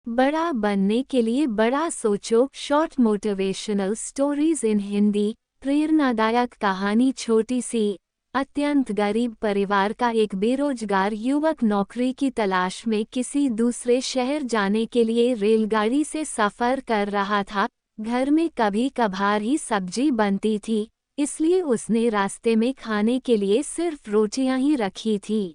बड़ा बनने के लिए बड़ा सोचो। Short motivational stories in Hindi. प्रेरणादायक कहानी। छोटी सी अत्यंत गरीब परिवार का एक बेरोजगार युवक नौकरी की तलाश में किसी दूसरे शहर जाने के लिए रेलगाड़ी से सफ़र कर रहा था। घर में कभी कभार ही सब्जी बनती थी, इसलिए उसने रास्ते में खाने के लिए सिर्फ रोटियां ही रखी थी।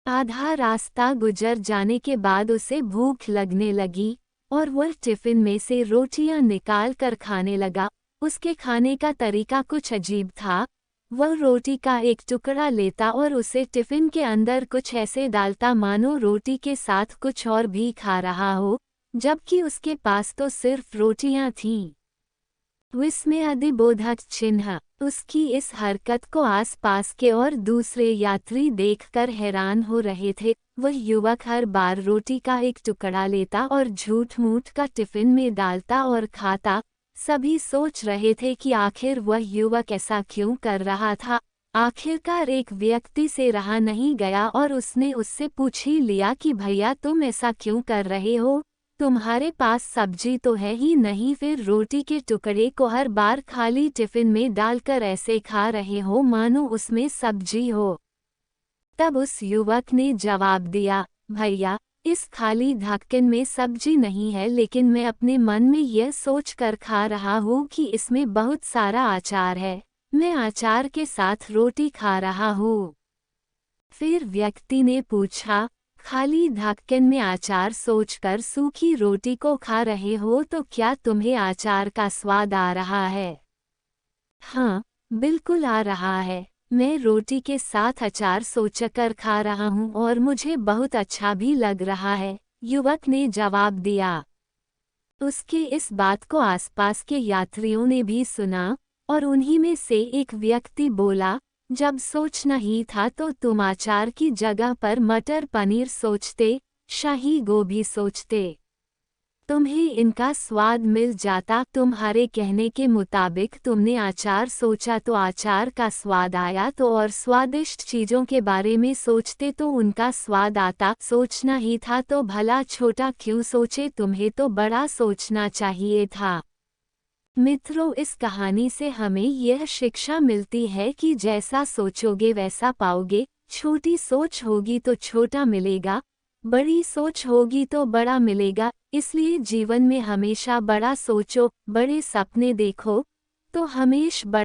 आधा रास्ता गुजर जाने के बाद उसे भूख लगने लगी और वह टिफिन में से रोटियां निकाल कर खाने लगा। उसके खाने का तरीका कुछ अजीब था। वह रोटी का एक टुकड़ा लेता और उसे टिफिन के अंदर कुछ ऐसे डालता मानो रोटी के साथ कुछ और भी खा रहा हो, जबकि उसके पास तो सिर्फ रोटियां थीं। विस्मयादिबोधक चिन्ह। उसकी इस हरकत को आसपास के और दूसरे यात्री देखकर हैरान हो रहे थे। वह युवक हर बार रोटी का एक टुकड़ा लेता और झूठ-मूठ का टिफिन में डालता और खाता। सभी सोच रहे थे कि आखिर वह युवक ऐसा क्यों कर रहा था। आखिरकार एक व्यक्ति से रहा नहीं गया और उसने उससे पूछ ही लिया कि भैया, तुम ऐसा क्यों कर रहे हो? तुम्हारे पास सब्जी तो है ही नहीं, फिर रोटी के टुकड़े को हर बार खाली टिफिन में डालकर ऐसे खा रहे हो मानो उसमें सब्जी हो। तब उस युवक ने जवाब दिया, भैया, इस खाली ढक्कन में सब्जी नहीं है, लेकिन मैं अपने मन में यह सोच कर खा रहा हूँ कि इसमें बहुत सारा अचार है। मैं अचार के साथ रोटी खा रहा हूँ। फिर व्यक्ति ने पूछा, खाली ढक्कन में अचार सोचकर सूखी रोटी को खा रहे हो तो क्या तुम्हें अचार का स्वाद आ रहा है? हाँ, बिल्कुल आ रहा है। मैं रोटी के साथ अचार सोचकर खा रहा हूँ और मुझे बहुत अच्छा भी लग रहा है, युवक ने जवाब दिया। उसकी इस बात को आसपास के यात्रियों ने भी सुना और उन्हीं में से एक व्यक्ति बोला, जब सोचना ही था तो तुम अचार की जगह पर मटर पनीर सोचते, शाही गोभी सोचते। तुम्हें इनका स्वाद मिल जाता। तुम्हारे कहने के मुताबिक तुमने अचार सोचा तो अचार का स्वाद आया, तो और स्वादिष्ट चीज़ों के बारे में सोचते तो उनका स्वाद आता। सोचना ही था तो भला छोटा क्यों सोचे, तुम्हें तो बड़ा सोचना चाहिए था। मित्रों, इस कहानी से हमें यह शिक्षा मिलती है कि जैसा सोचोगे वैसा पाओगे। छोटी सोच होगी तो छोटा मिलेगा, बड़ी सोच होगी तो बड़ा मिलेगा। इसलिए जीवन में हमेशा बड़ा सोचो, बड़े सपने देखो, तो हमेशा